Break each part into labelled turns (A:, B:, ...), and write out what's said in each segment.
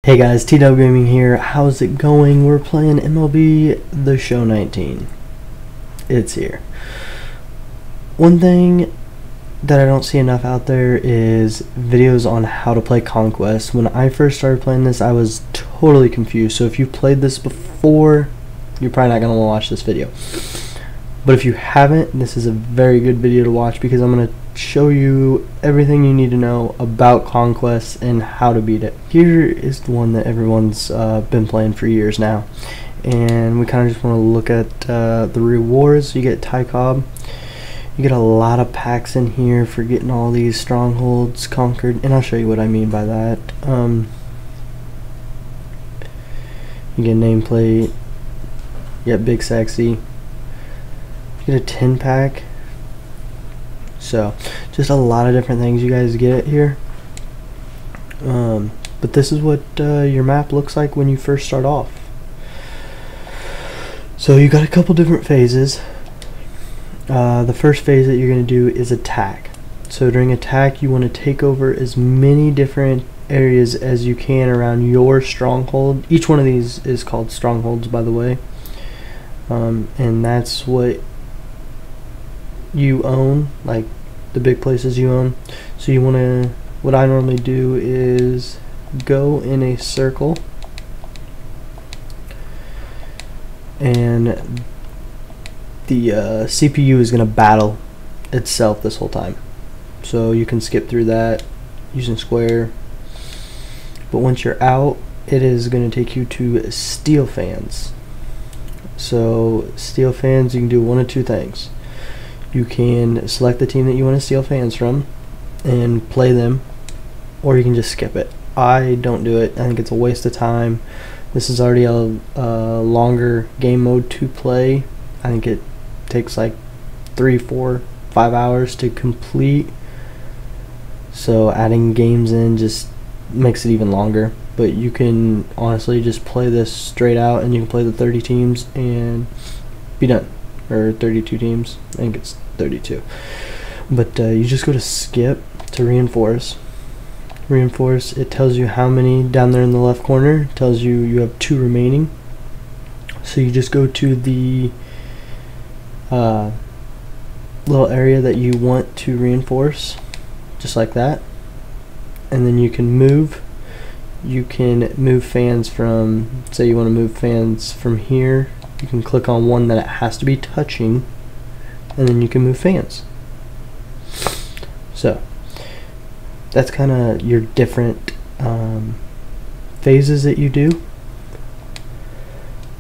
A: Hey guys, TW Gaming here. How's it going? We're playing MLB The Show 19. It's here. One thing that I don't see enough out there is videos on how to play Conquest. When I first started playing this, I was totally confused. So if you played this before, you're probably not going to want to watch this video. But if you haven't, this is a very good video to watch because I'm going to show you everything you need to know about Conquest and how to beat it. Here is the one that everyone's been playing for years now, and we kind of just want to look at the rewards. You get Ty Cobb, you get a lot of packs in here for getting all these strongholds conquered, and I'll show you what I mean by that. You get a nameplate, you get Big Sexy, you get a 10 pack. So just a lot of different things you guys get here, but this is what your map looks like when you first start off. So you got a couple different phases. The first phase that you're going to do is attack. So during attack you want to take over as many different areas as you can around your stronghold. Each one of these is called strongholds, by the way, and that's what you own, like the big places you own. So you want to, what I normally do is go in a circle, and the CPU is going to battle itself this whole time. So you can skip through that using square, but once you're out, it is going to take you to steel fans. So steel fans, you can do one of two things. You can select the team that you want to steal fans from and play them, or you can just skip it. I don't do it. I think it's a waste of time. This is already a longer game mode to play. I think it takes like 3, 4, 5 hours to complete. So adding games in just makes it even longer. But you can honestly just play this straight out, and you can play the 30 teams and be done. Or 32 teams, I think it's 32. But you just go to skip to reinforce. Reinforce, it tells you how many down there in the left corner. It tells you you have 2 remaining. So you just go to the little area that you want to reinforce, just like that. And then you can move. You can move fans from, say you want to move fans from here. You can click on one that it has to be touching, and then you can move fans. So that's kind of your different phases that you do.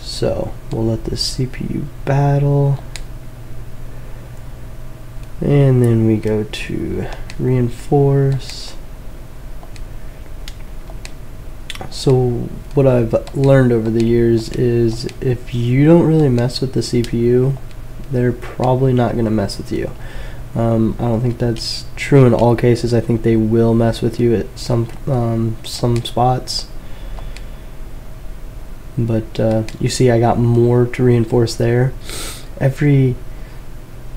A: So we'll let the CPU battle, and then we go to reinforce. So what I've learned over the years is if you don't really mess with the CPU, they're probably not going to mess with you. I don't think that's true in all cases. I think they will mess with you at some spots. But you see I got more to reinforce there. Every,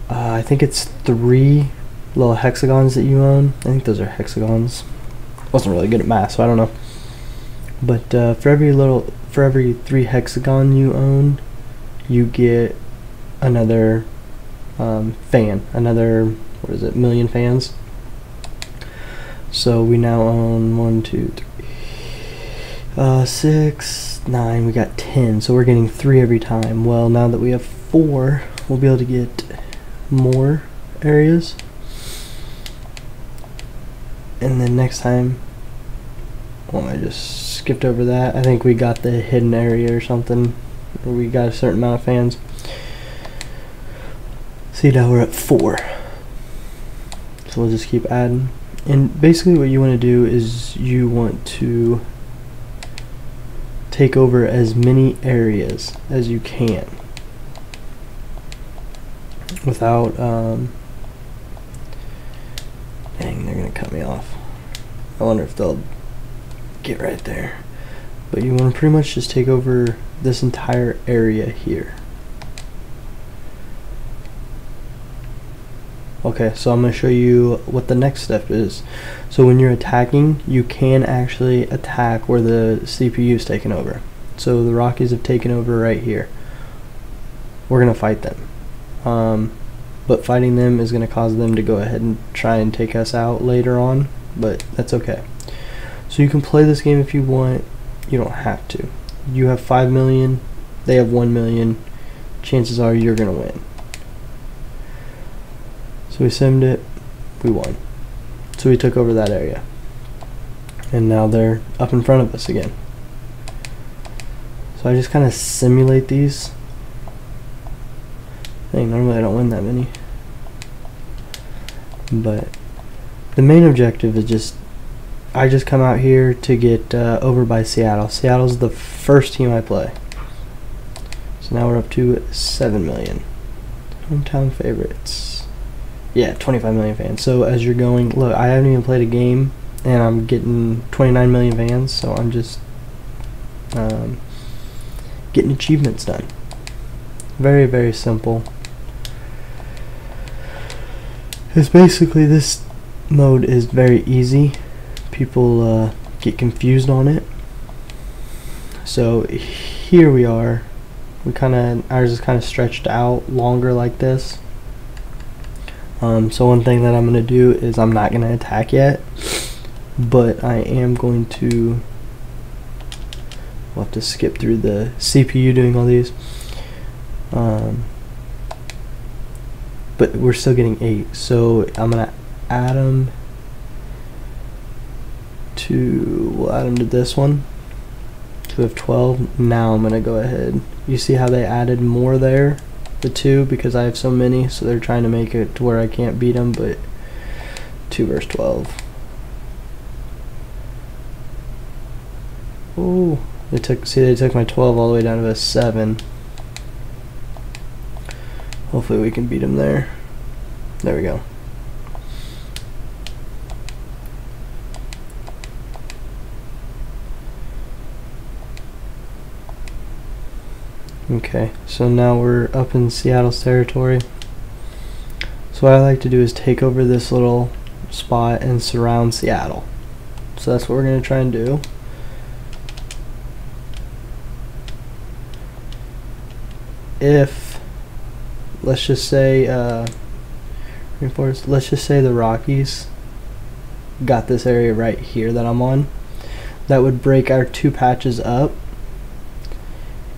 A: I think it's 3 little hexagons that you own. I think those are hexagons. Wasn't really good at math, so I don't know. But for every 3 hexagon you own, you get another fan, another, what is it, million fans. So we now own 1, 2, 3, 6, 9. We got 10. So we're getting 3 every time. Well, now that we have 4, we'll be able to get more areas. And then next time, well, I just skipped over that. I think we got the hidden area or something, or we got a certain amount of fans. See, now we're at 4. So we'll just keep adding. And basically what you want to do is you want to take over as many areas as you can without dang, they're gonna cut me off. I wonder if they'll get right there. But you want to pretty much just take over this entire area here. Okay, so I'm going to show you what the next step is. So when you're attacking, you can actually attack where the CPU is taken over. So the Rockies have taken over right here. We're going to fight them. But fighting them is going to cause them to go ahead and try and take us out later on, but that's okay. So you can play this game if you want. You don't have to. You have 5 million, they have 1 million. Chances are you're going to win. So we simmed it, we won. So we took over that area. And now they're up in front of us again. So I just kind of simulate these. Dang, normally I don't win that many. But the main objective is I just come out here to get over by Seattle. Seattle's the first team I play. So now we're up to 7 million. Hometown favorites. Yeah, 25 million fans. So as you're going, look, I haven't even played a game and I'm getting 29 million fans, so I'm just getting achievements done. Very, very simple. It's basically, this mode is very easy. People get confused on it. So here we are. Ours is kind of stretched out longer like this. So one thing that I'm going to do is I'm not going to attack yet, but I am going to, we'll have to skip through the CPU doing all these, but we're still getting 8, so I'm going to add them to, we'll add them to this one, so we have 12. Now I'm going to go ahead, you see how they added more there? The 2, because I have so many, so they're trying to make it to where I can't beat them, but 2 verse 12. Oh, they took my 12 all the way down to a 7. Hopefully we can beat them there. There we go. Okay, so now we're up in Seattle's territory. So what I like to do is take over this little spot and surround Seattle. So that's what we're going to try and do. If, let's just say, let's just say the Rockies got this area right here that I'm on, that would break our 2 patches up.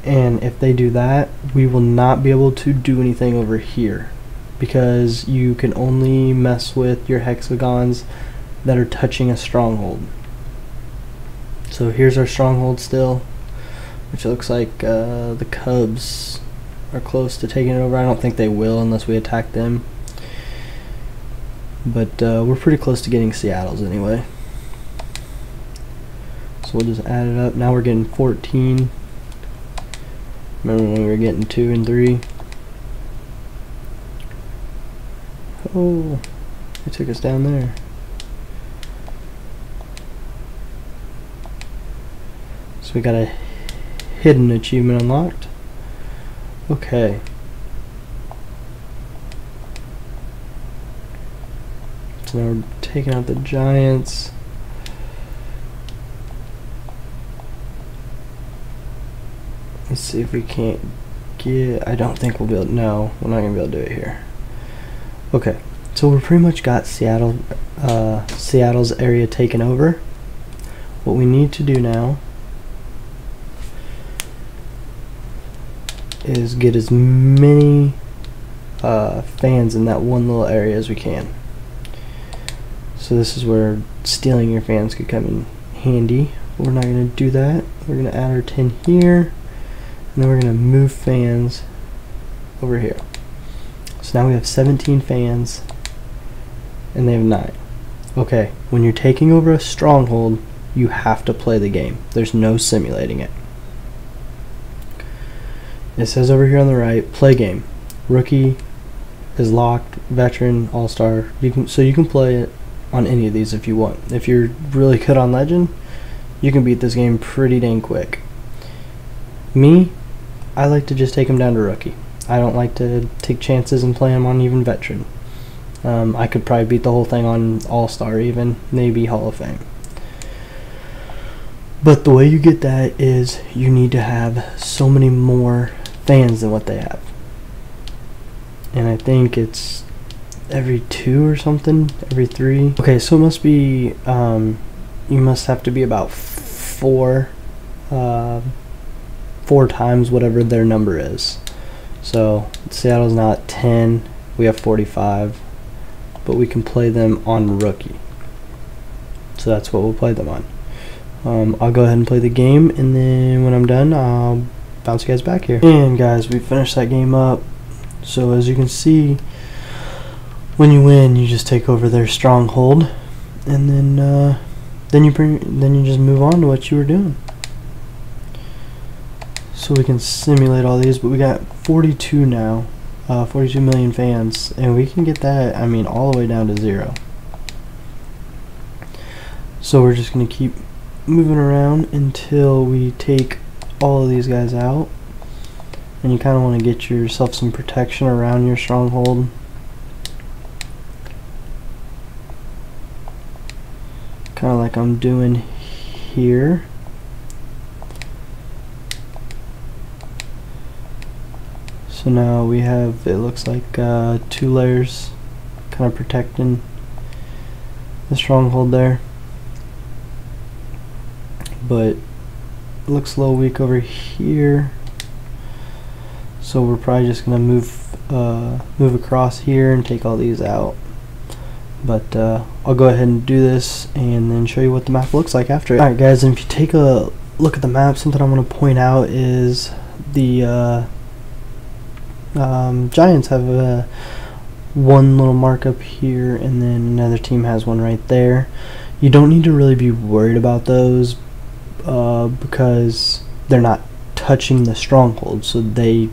A: And if they do that, we will not be able to do anything over here, because you can only mess with your hexagons that are touching a stronghold. So here's our stronghold still, which looks like the Cubs are close to taking it over. I don't think they will unless we attack them, but we're pretty close to getting Seattle's anyway. So we'll just add it up. Now we're getting 14. Remember when we were getting 2 and 3? Oh, they took us down there. So we got a hidden achievement unlocked. Okay. So now we're taking out the Giants. Let's see if we can't get, I don't think we'll be able, no, we're not going to be able to do it here. Okay, so we've pretty much got Seattle's area taken over. What we need to do now is get as many fans in that one little area as we can. So this is where stealing your fans could come in handy. But we're not going to do that. We're going to add our 10 here. And then we're going to move fans over here. So now we have 17 fans and they have 9. Okay, when you're taking over a stronghold, you have to play the game. There's no simulating it. It says over here on the right, play game. Rookie is locked, veteran, all-star. You can play it on any of these if you want. If you're really good on legend, you can beat this game pretty dang quick. Me, I like to just take him down to rookie. I don't like to take chances and play him on even veteran. I could probably beat the whole thing on All-Star, even maybe Hall of Fame. But the way you get that is you need to have so many more fans than what they have. And I think it's every 2 or something, every 3. Okay, so it must be, you must have to be about 4 times whatever their number is. So Seattle's not 10, we have 45, but we can play them on rookie. So that's what we'll play them on. I'll go ahead and play the game, and then when I'm done, I'll bounce you guys back here. And guys, we finished that game up. So as you can see, when you win, you just take over their stronghold, and then you just move on to what you were doing. So we can simulate all these, but we got 42 now, 42 million fans, and we can get that, I mean, all the way down to 0. So we're just gonna keep moving around until we take all of these guys out, and you kind of want to get yourself some protection around your stronghold. Kind of like I'm doing here. So now we have, it looks like 2 layers kind of protecting the stronghold there. But it looks a little weak over here, so we're probably just gonna move across here and take all these out. But I'll go ahead and do this and then show you what the map looks like after it. Alright guys, and if you take a look at the map, something I want to point out is the Giants have one little mark up here, and then another team has one right there. You don't need to really be worried about those because they're not touching the stronghold, so they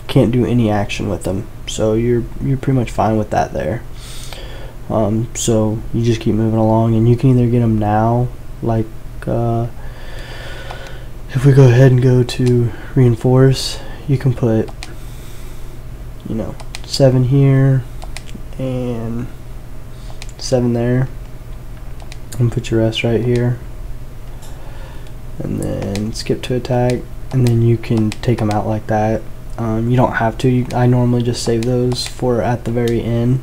A: can't do any action with them. So you're pretty much fine with that there. So you just keep moving along, and you can either get them now, like if we go ahead and go to reinforce, you can put, you know, 7 here and 7 there, and put your rest right here, and then skip to attack, and then you can take them out like that. You don't have to. I normally just save those for at the very end,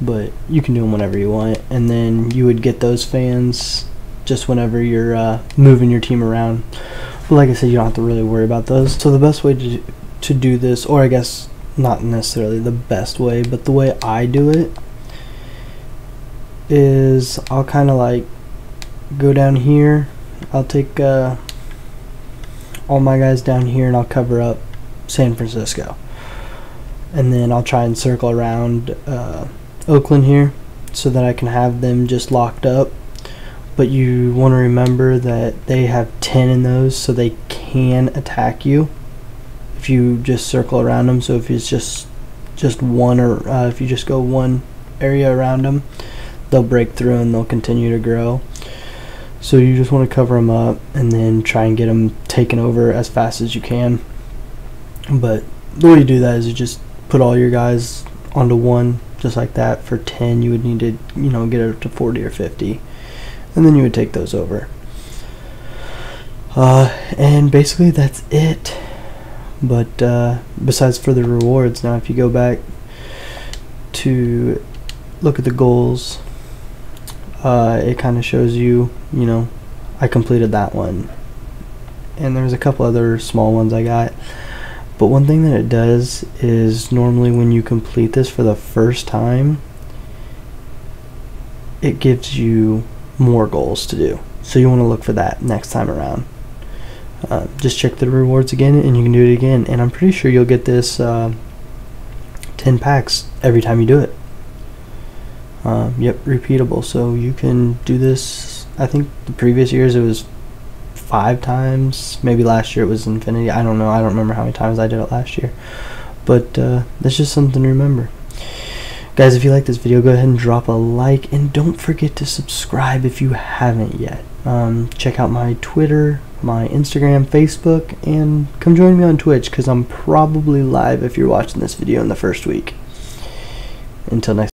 A: but you can do them whenever you want, and then you would get those fans just whenever you're moving your team around. But like I said, you don't have to really worry about those. So the best way to do this, or I guess not necessarily the best way, but the way I do it is I'll kind of like go down here. I'll take all my guys down here, and I'll cover up San Francisco, and then I'll try and circle around Oakland here so that I can have them just locked up. But you want to remember that they have 10 in those, so they can attack you if you just circle around them. So if it's just one, or if you just go one area around them, they'll break through and they'll continue to grow. So you just want to cover them up and then try and get them taken over as fast as you can. But the way you do that is you just put all your guys onto one, just like that. For 10, you would need to, you know, get it up to 40 or 50, and then you would take those over. And basically that's it. But besides for the rewards, now if you go back to look at the goals, it kind of shows you, you know, I completed that one, and there's a couple other small ones I got. But one thing that it does is normally when you complete this for the first time, it gives you more goals to do. So you want to look for that next time around. Just check the rewards again, and you can do it again. And I'm pretty sure you'll get this 10 packs every time you do it. Yep, repeatable. So you can do this. I think the previous years it was 5 times. Maybe last year it was infinity. I don't know. I don't remember how many times I did it last year. But that's just something to remember. Guys, if you like this video, go ahead and drop a like, and don't forget to subscribe if you haven't yet. Check out my Twitter, my Instagram, Facebook, and come join me on Twitch, because I'm probably live if you're watching this video in the first week. Until next